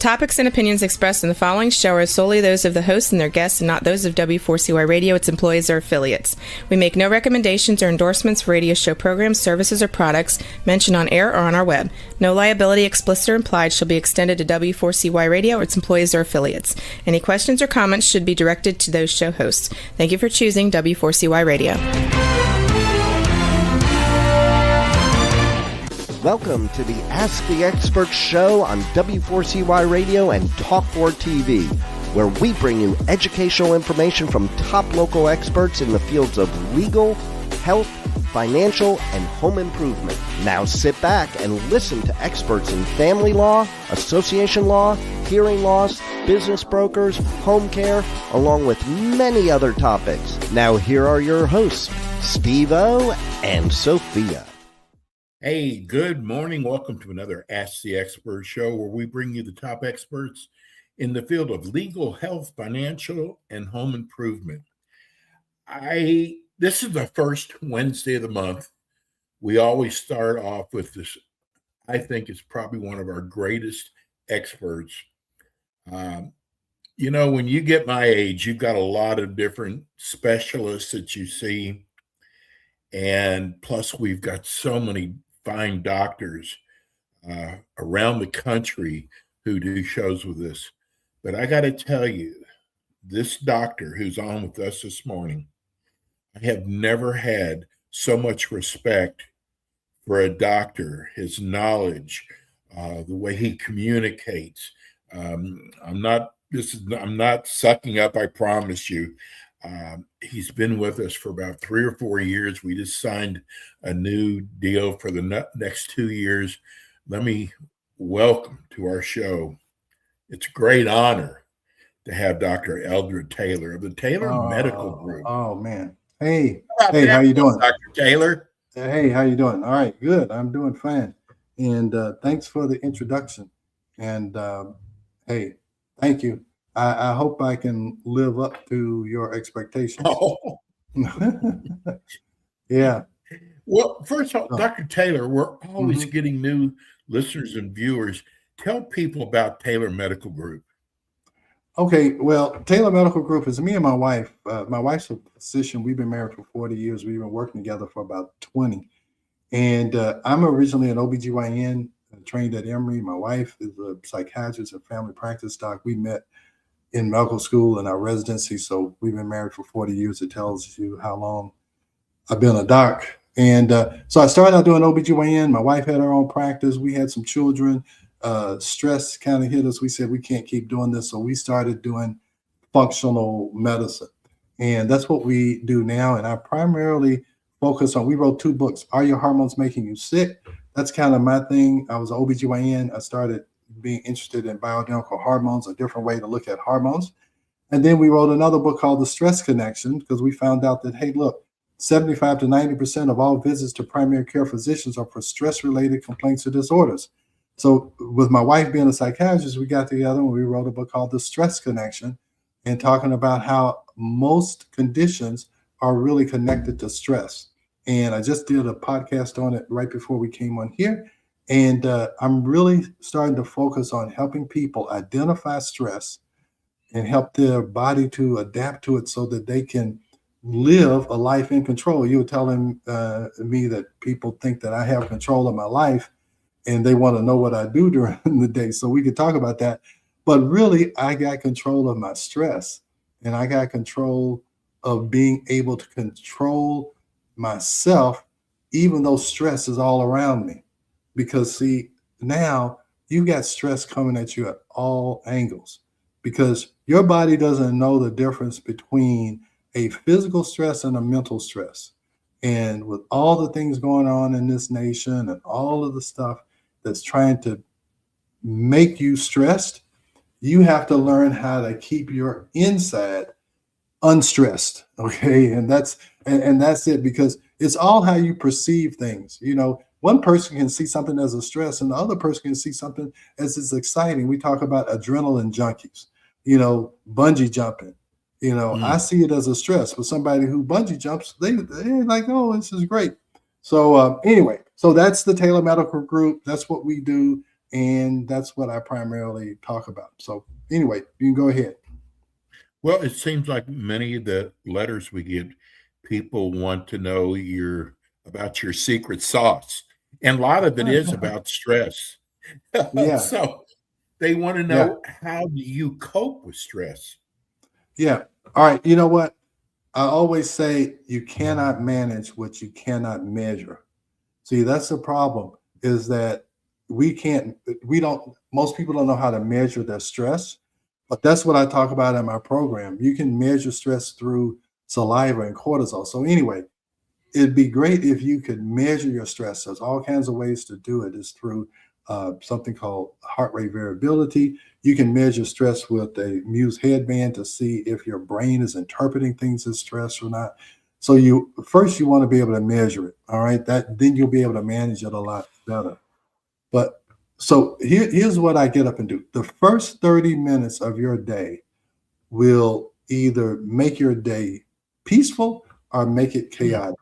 topics and opinions expressed in the following show are solely those of the hosts and their guests and not those of W4CY Radio, its employees, or affiliates. We make no recommendations or endorsements for radio show programs, services, or products mentioned on air or on our web. No liability, explicit or implied, shall be extended to W4CY Radio or its employees or affiliates. Any questions or comments should be directed to those show hosts. Thank you for choosing W4CY Radio. Welcome to the Ask the Expert show on W4CY Radio and Talk4 TV, where we bring you educational information from top local experts in the fields of legal, health, financial, and home improvement. Now sit back and listen to experts in family law, association law, hearing loss, business brokers, home care, along with many other topics. Now here are your hosts, Steve-O and Sophia. Hey, good morning. Welcome to another Ask the Expert show where we bring you the top experts in the field of legal, health, financial, and home improvement. This is the first Wednesday of the month. We always start off with this. I think it's probably one of our greatest experts. When you get my age, you've got a lot of different specialists that you see. And plus, we've got so many fine doctors around the country who do shows with us. But I got to tell you, this doctor who's on with us this morning, I have never had so much respect for a doctor, his knowledge, the way he communicates. I'm not sucking up, I promise you. He's been with us for about 3 or 4 years. We just signed a new deal for the next 2 years. Let me welcome to our show. It's a great honor to have Dr. Eldred Taylor of the Taylor Medical Group. Oh, man. Hey, how you doing? Dr. Taylor. Hey, how you doing? All right, good. I'm doing fine. And thanks for the introduction. And hey, thank you. I hope I can live up to your expectations. Oh. Yeah. Well, first of all, Dr. Taylor, we're always getting new listeners and viewers. Tell people about Taylor Medical Group. Okay, well, Taylor Medical Group is me and my wife. My wife's a physician. We've been married for 40 years. We've been working together for about 20. And I'm originally an OBGYN, trained at Emory. My wife is a psychiatrist and family practice doc. We met in medical school and our residency. So we've been married for 40 years. It tells you how long I've been a doc. And so I started out doing OBGYN. My wife had her own practice. We had some children. Stress kind of hit us. We said, we can't keep doing this. So we started doing functional medicine. And that's what we do now. And I primarily focus on, we wrote 2 books, Are Your Hormones Making You Sick? That's kind of my thing. I was an OBGYN. I started being interested in bioidentical hormones, a different way to look at hormones. And then we wrote another book called The Stress Connection, because we found out that, hey, look, 75 to 90% of all visits to primary care physicians are for stress-related complaints or disorders. So with my wife being a psychiatrist, we got together and we wrote a book called The Stress Connection, and talking about how most conditions are really connected to stress. And I just did a podcast on it right before we came on here. And I'm really starting to focus on helping people identify stress and help their body to adapt to it so that they can live a life in control. You were telling me that people think that I have control of my life and they want to know what I do during the day. So we could talk about that. But really, I got control of my stress, and I got control of being able to control myself, even though stress is all around me. Because see, now you got stress coming at you at all angles, because your body doesn't know the difference between a physical stress and a mental stress. And with all the things going on in this nation and all of the stuff that's trying to make you stressed, you have to learn how to keep your inside unstressed. Okay. And that's it, because it's all how you perceive things. One person can see something as a stress and the other person can see something as it's exciting. We talk about adrenaline junkies, bungee jumping. I see it as a stress, but somebody who bungee jumps, they're like, oh, this is great. So anyway, so that's the Taylor Medical Group. That's what we do. and that's what I primarily talk about. So anyway, you can go ahead. Well, it seems like many of the letters we get, people want to know about your secret sauce. And a lot of it is about stress. Yeah, So they want to yeah, know, how do you cope with stress? yeah. All right. You know what? I always say you cannot manage what you cannot measure. See, that's the problem, is that most people don't know how to measure their stress. But that's what I talk about in my program. You can measure stress through saliva and cortisol. So anyway, it'd be great if you could measure your stress. There's all kinds of ways to do it. It's through something called heart rate variability. You can measure stress with a Muse headband to see if your brain is interpreting things as stress or not. So you want to be able to measure it. All right. Then you'll be able to manage it a lot better. But so here's what I get up and do. The first 30 minutes of your day will either make your day peaceful or make it chaotic.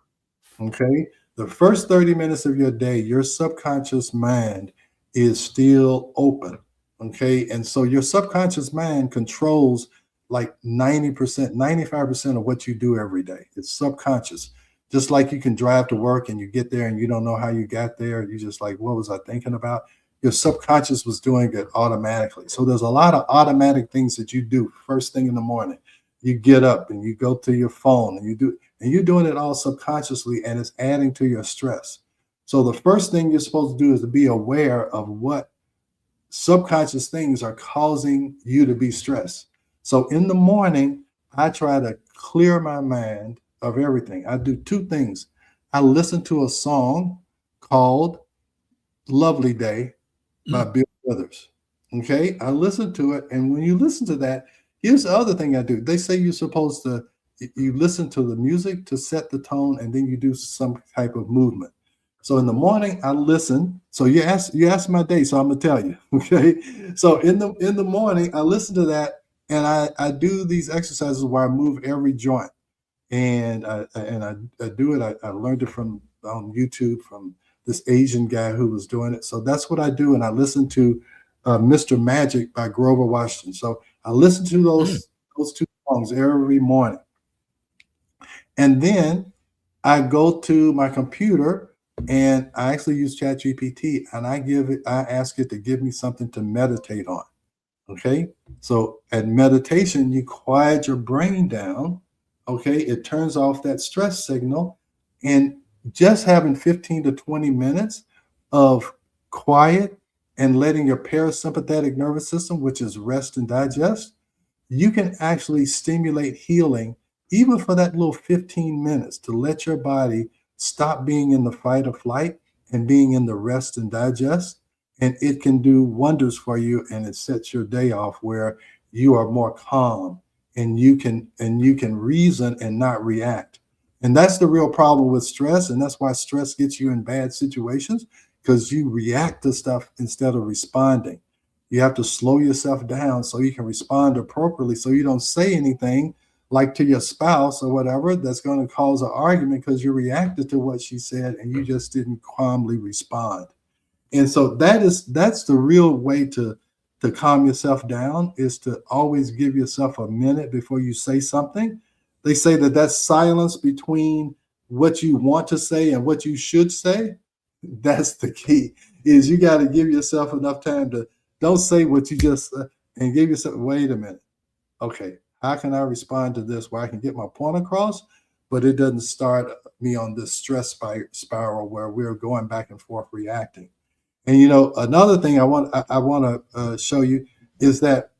Okay. The first 30 minutes of your day, your subconscious mind is still open. Okay. And so your subconscious mind controls like 90%, 95% of what you do every day. It's subconscious. Just like you can drive to work and you get there and you don't know how you got there. You just like, what was I thinking about? Your subconscious was doing it automatically. So there's a lot of automatic things that you do first thing in the morning. You get up and you go to your phone and you're doing it all subconsciously, and it's adding to your stress. So the first thing you're supposed to do is to be aware of what subconscious things are causing you to be stressed. So in the morning, I try to clear my mind of everything. I do two things. I listen to a song called Lovely Day by Bill Withers. Okay. I listen to it. And when you listen to that, here's the other thing I do. They say you're supposed to, you listen to the music to set the tone, and then you do some type of movement. So in the morning, I listen. So you asked my day, so I'm gonna tell you. Okay. So in the morning, I listen to that, and I do these exercises where I move every joint. And I do it. I learned it from on YouTube from this Asian guy who was doing it. So that's what I do. And I listen to Mr. Magic by Grover Washington. So I listen to those two songs every morning. And then I go to my computer and I actually use ChatGPT, and I ask it to give me something to meditate on. Okay. So at meditation, you quiet your brain down. Okay. It turns off that stress signal, and just having 15 to 20 minutes of quiet and letting your parasympathetic nervous system, which is rest and digest, you can actually stimulate healing even for that little 15 minutes to let your body stop being in the fight or flight and being in the rest and digest. And it can do wonders for you, and it sets your day off where you are more calm and you can reason and not react. And that's the real problem with stress. And that's why stress gets you in bad situations, because you react to stuff instead of responding. You have to slow yourself down so you can respond appropriately, so you don't say anything like to your spouse or whatever that's going to cause an argument because you reacted to what she said and you just didn't calmly respond. And so that's the real way to calm yourself down, is to always give yourself a minute before you say something. They say that that's silence between what you want to say and what you should say. That's the key, is you got to give yourself enough time to don't say what you just and give yourself, wait a minute. Okay, how can I respond to this where I can get my point across, but it doesn't start me on this stress spiral where we're going back and forth reacting. And another thing I want to show you is that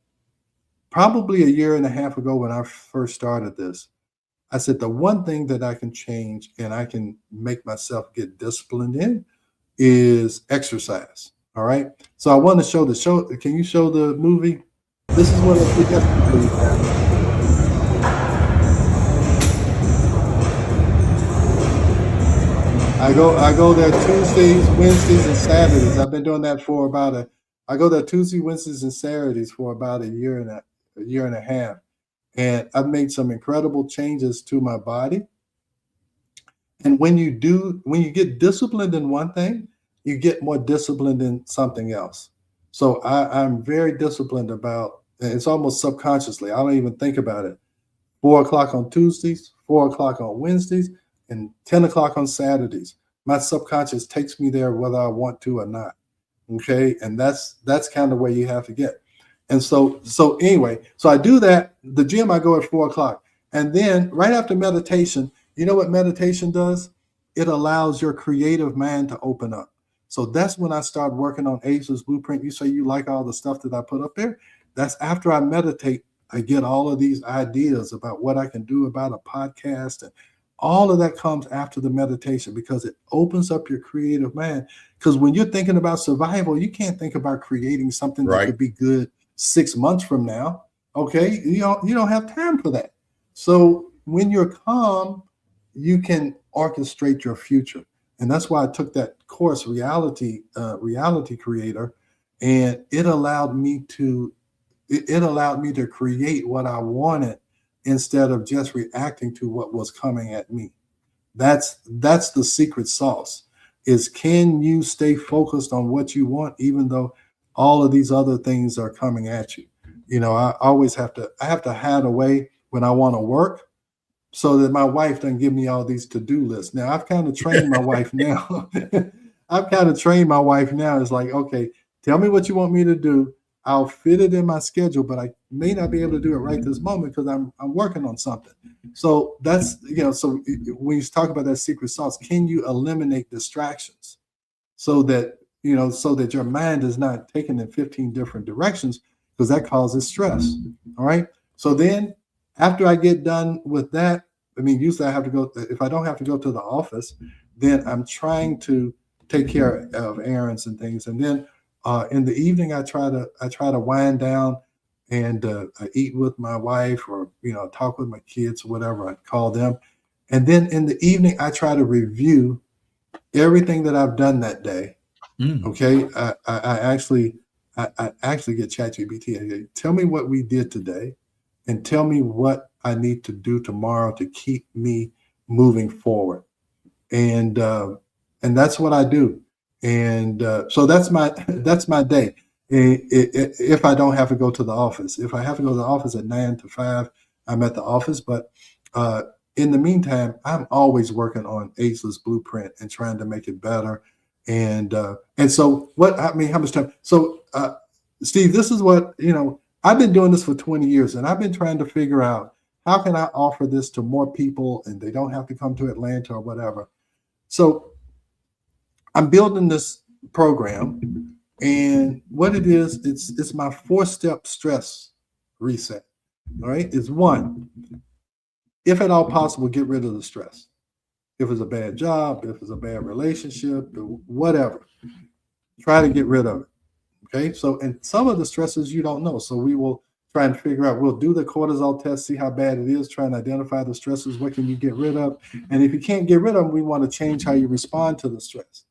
probably a year and a half ago when I first started this, I said the one thing that I can change and I can make myself get disciplined in is exercise. All right. So I want to show the show. Can you show the movie? This is what I think. I go there Tuesdays, Wednesdays, and Saturdays. I've been doing that for I go there Tuesdays, Wednesdays, and Saturdays for about a year and a half. And I've made some incredible changes to my body. And when you get disciplined in one thing, you get more disciplined in something else. So I'm very disciplined about, it's almost subconsciously. I don't even think about it. 4 o'clock on Tuesdays, 4 o'clock on Wednesdays, and 10 o'clock on Saturdays. My subconscious takes me there whether I want to or not. Okay. And that's kind of where you have to get. And so anyway, so I do that. The gym, I go at 4 o'clock. And then right after meditation, you know what meditation does? It allows your creative mind to open up. So that's when I start working on Ageless Blueprint. You say you like all the stuff that I put up there. That's after I meditate. I get all of these ideas about what I can do about a podcast, and all of that comes after the meditation because it opens up your creative mind. Because when you're thinking about survival, you can't think about creating something that Right. could be good 6 months from now. Okay, you don't have time for that. So when you're calm, you can orchestrate your future, and that's why I took that course, Reality Creator, and it allowed me to create what I wanted instead of just reacting to what was coming at me. That's the secret sauce, is can you stay focused on what you want even though all of these other things are coming at you. I always have to hide away when I want to work so that my wife doesn't give me all these to-do lists. Now I've kind of trained my wife now. It's like, okay, tell me what you want me to do. I'll fit it in my schedule, but I may not be able to do it right this moment because I'm working on something. So that's, so when you talk about that secret sauce, can you eliminate distractions so that your mind is not taken in 15 different directions, because that causes stress. All right. So then after I get done with that, usually I have to go, if I don't have to go to the office, then I'm trying to take care of errands and things. And then in the evening, I try to wind down and I eat with my wife, or talk with my kids, whatever I call them. And then in the evening, I try to review everything that I've done that day. Okay, I actually get ChatGPT. I say, tell me what we did today, and tell me what I need to do tomorrow to keep me moving forward. And that's what I do. And so that's my day. If I don't have to go to the office, if I have to go to the office at 9 to 5, I'm at the office. But in the meantime, I'm always working on Ageless Blueprint and trying to make it better. And so how much time? So Steve, this is what, I've been doing this for 20 years, and I've been trying to figure out how can I offer this to more people and they don't have to come to Atlanta or whatever. So I'm building this program, and what it is, it's my 4-step stress reset. All right. It's 1, if at all possible, get rid of the stress. If it's a bad job, if it's a bad relationship, whatever, try to get rid of it. Okay. So, and some of the stresses you don't know. So we will try and figure out, we'll do the cortisol test, see how bad it is, try and identify the stresses. What can you get rid of? And if you can't get rid of them, we want to change how you respond to the stress.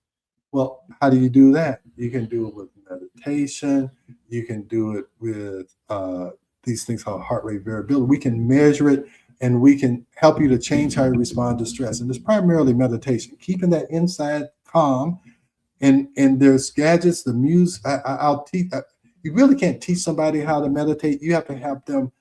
Well, how do you do that? You can do it with meditation. You can do it with these things called heart rate variability. We can measure it, and we can help you to change how you respond to stress. And it's primarily meditation, keeping that inside calm. And there's gadgets, the music. I'll teach. You really can't teach somebody how to meditate. You have to have them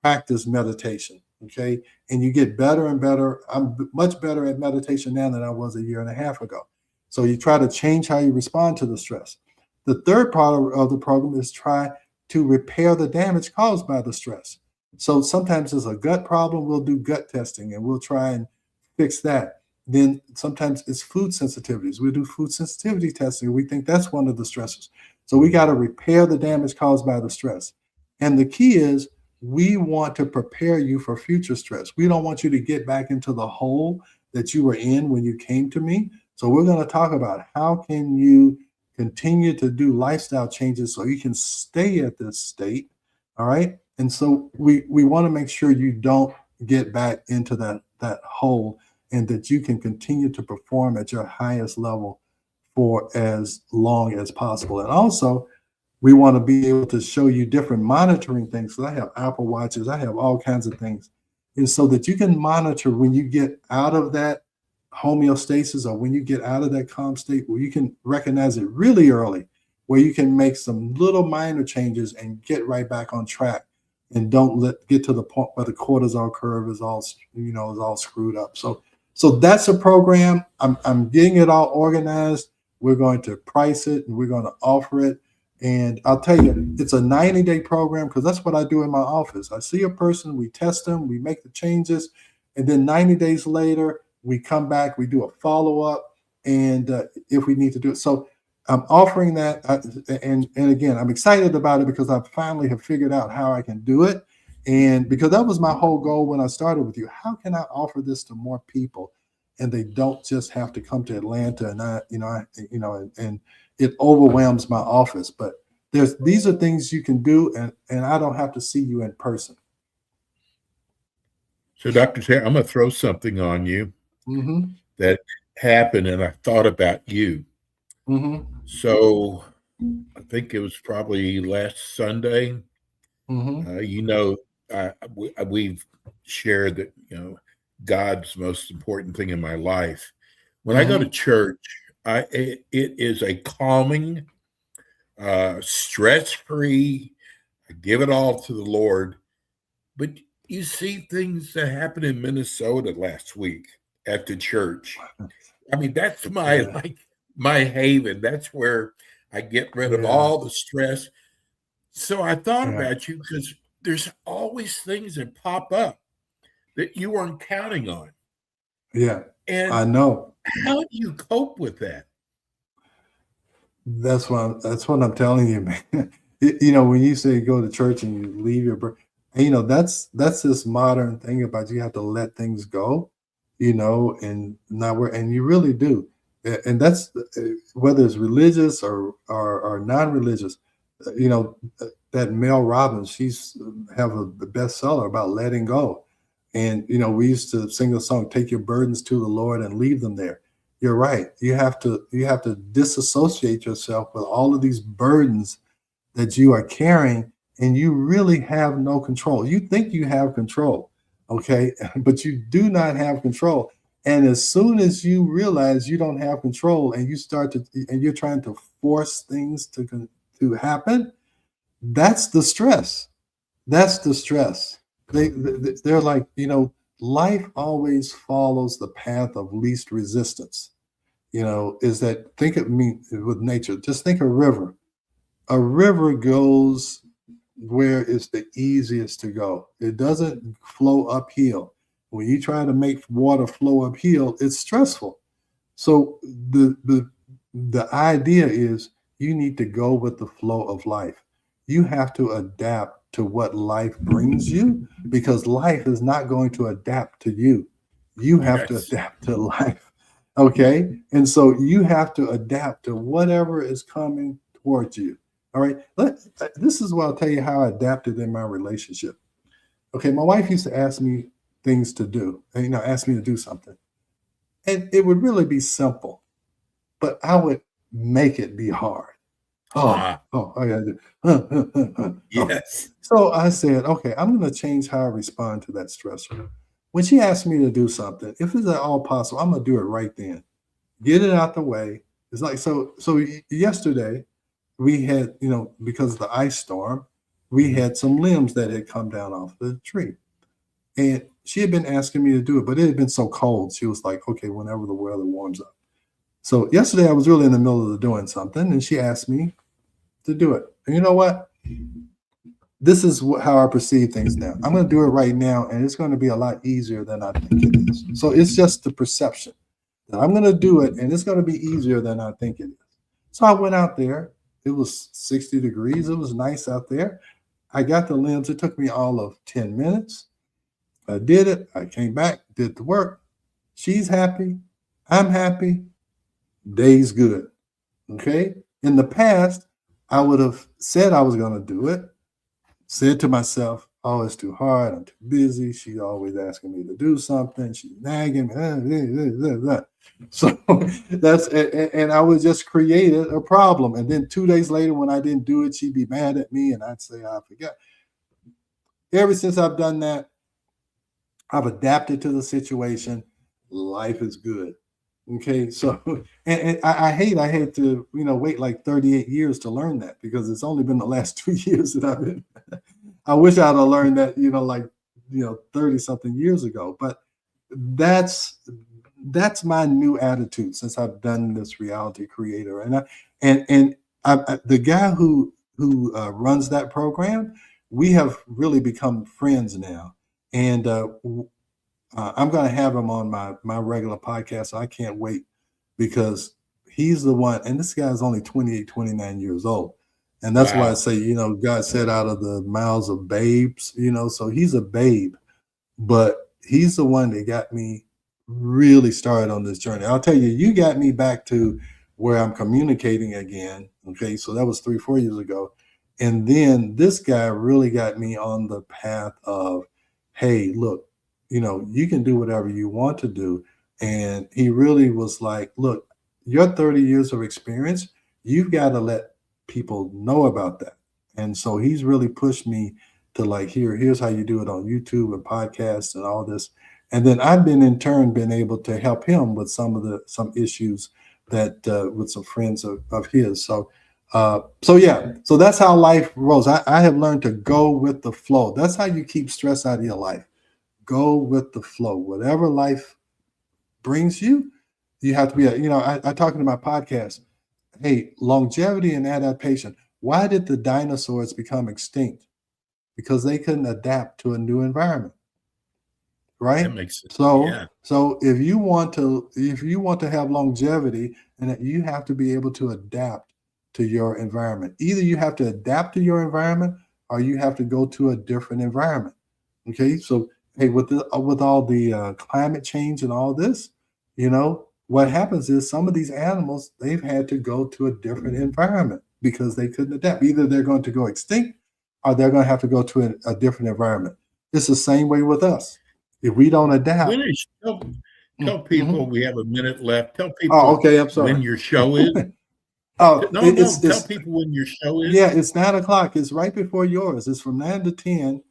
practice meditation. Okay. And you get better and better. I'm much better at meditation now than I was a year and a half ago. So you try to change how you respond to the stress. The third part of the program is try to repair the damage caused by the stress. So sometimes it's a gut problem. We'll do gut testing and we'll try and fix that. Then sometimes it's food sensitivities. We do food sensitivity testing. We think that's one of the stressors. So we got to repair the damage caused by the stress. And the key is we want to prepare you for future stress. We don't want you to get back into the hole that you were in when you came to me. So we're going to talk about how can you continue to do lifestyle changes so you can stay at this state. All right. And so we want to make sure you don't get back into that hole, and that you can continue to perform at your highest level for as long as possible. And also, we want to be able to show you different monitoring things. So I have Apple Watches, I have all kinds of things. And so that you can monitor when you get out of that homeostasis, or when you get out of that calm state, where you can recognize it really early where you can make some little minor changes and get right back on track, and don't get to the point where the cortisol curve is all is all screwed up. So that's a program. I'm getting it all organized. We're going to price it and we're going to offer it. And I'll tell you, it's a 90-day program, because that's what I do in my office. I see a person, we test them, we make the changes, and then 90 days later, we come back, we do a follow-up, and if we need to do it. So I'm offering that, and again, I'm excited about it because I finally have figured out how I can do it. And because that was my whole goal when I started with you. How can I offer this to more people, and they don't just have to come to Atlanta, and it overwhelms my office. But these are things you can do, and I don't have to see you in person. So, Dr. Terry, I'm going to throw something on you that happened, and I thought about you. So I think it was probably last Sunday. We've shared that, God's most important thing in my life. When I go to church, it is a calming, stress-free, I give it all to the Lord. But you see things that happened in Minnesota last week at the church. I mean, that's my haven. That's where I get rid of all the stress. So I thought about you, because there's always things that pop up that you weren't counting on. Yeah, and I know. How do you cope with that? That's what I'm telling you, man. When you say go to church and you leave your, that's this modern thing about you have to let things go, and you really do. And that's whether it's religious or non-religious. That Mel Robbins, she's have a bestseller about letting go. And we used to sing the song, "Take your burdens to the Lord and leave them there." You're right. You have to disassociate yourself with all of these burdens that you are carrying, and you really have no control. You think you have control, okay? But you do not have control. And as soon as you realize you don't have control, and you're trying to force things to happen, that's the stress. That's the stress. They're like, life always follows the path of least resistance. Is that, think of me with nature. Just think a river. A river goes where it's the easiest to go. It doesn't flow uphill. When you try to make water flow uphill, it's stressful. So the idea is you need to go with the flow of life. You have to adapt to what life brings you, because life is not going to adapt to you. You have to adapt to life. Okay. And so you have to adapt to whatever is coming towards you. All right. This is what I'll tell you how I adapted in my relationship. Okay. My wife used to ask me things to do, ask me to do something. And it would really be simple, but I would make it be hard. I gotta do. Yes. So I said, okay, I'm going to change how I respond to that stressor. When she asked me to do something, if it's at all possible, I'm going to do it right then. Get it out the way. It's like, so yesterday we had, because of the ice storm, we had some limbs that had come down off the tree. And she had been asking me to do it, but it had been so cold. She was like, okay, whenever the weather warms up. So yesterday I was really in the middle of doing something, and she asked me to do it. And you know what? This is how I perceive things now. I'm going to do it right now, and it's going to be a lot easier than I think it is. So it's just the perception that I'm going to do it, and it's going to be easier than I think it is. So I went out there. It was 60 degrees. It was nice out there. I got the limbs. It took me all of 10 minutes. I did it. I came back, did the work. She's happy. I'm happy. Day's good. Okay. In the past, I would have said I was going to do it, said to myself, oh, it's too hard. I'm too busy. She's always asking me to do something. She's nagging me. So and I would just create a problem. And then 2 days later, when I didn't do it, she'd be mad at me, and I'd say, I forgot. Ever since I've done that, I've adapted to the situation. Life is good. Okay, so and I had to wait like 38 years to learn that, because it's only been the last 2 years that I've been. I wish I'd have learned that 30 something years ago. But that's my new attitude since I've done this reality creator, the guy who runs that program, we have really become friends now, and I'm going to have him on my regular podcast. So I can't wait, because he's the one, and this guy's only 28, 29 years old. And that's why I say, God said out of the mouths of babes, so he's a babe, but he's the one that got me really started on this journey. I'll tell you, you got me back to where I'm communicating again. Okay. So that was 3-4 years ago. And then this guy really got me on the path of, hey, look, you can do whatever you want to do. And he really was like, look, your 30 years of experience, you've got to let people know about that. And so he's really pushed me to like, here's how you do it on YouTube and podcasts and all this. And then I've been in turn been able to help him with some issues that with some friends of his. So that's how life rolls. I have learned to go with the flow. That's how you keep stress out of your life. Go with the flow. Whatever life brings you, you have to be. I talk in my podcast. Hey, longevity and adaptation. Why did the dinosaurs become extinct? Because they couldn't adapt to a new environment. Right. That makes sense. So if you want to have longevity, and that you have to be able to adapt to your environment. Either you have to adapt to your environment, or you have to go to a different environment. Okay. So hey, with all the climate change and all this, what happens is some of these animals, they've had to go to a different environment because they couldn't adapt. Either they're going to go extinct, or they're going to have to go to a different environment. It's the same way with us. If we don't adapt. Tell people we have a minute left. Tell people I'm sorry. When your show is. Tell people when your show is. Yeah, it's 9:00. It's right before yours. It's from 9 to 10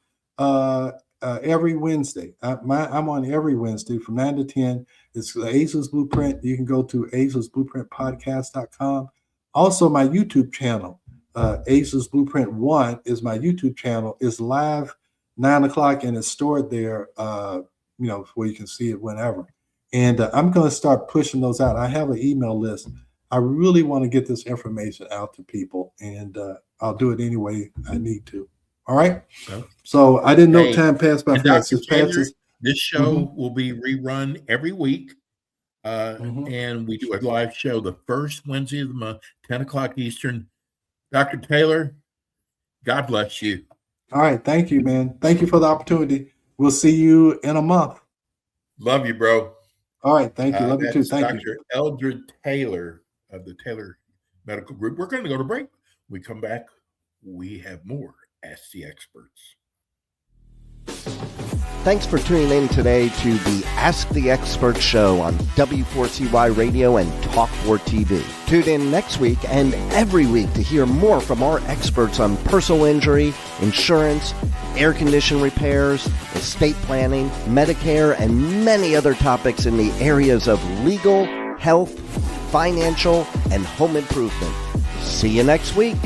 every Wednesday. I'm on every Wednesday from 9 to 10. It's the Ageless Blueprint. You can go to agelessblueprintpodcast.com. Also, my YouTube channel, Ageless Blueprint 1 is my YouTube channel. It's live 9:00, and it's stored there, where you can see it whenever. And I'm going to start pushing those out. I have an email list. I really want to get this information out to people, and I'll do it any way I need to. All right. Okay. So I didn't know time passed by fast. This show will be rerun every week. And we do a live show the first Wednesday of the month, 10:00 Eastern. Dr. Taylor, God bless you. All right. Thank you, man. Thank you for the opportunity. We'll see you in a month. Love you, bro. All right. Thank you. Love you too. Thank you. Dr. Eldred Taylor of the Taylor Medical Group. We're going to go to break. When we come back, we have more Ask the Experts. Thanks for tuning in today to the Ask the Expert show on W4CY Radio and Talk4 TV. Tune in next week and every week to hear more from our experts on personal injury, insurance, air condition repairs, estate planning, Medicare, and many other topics in the areas of legal, health, financial, and home improvement. See you next week.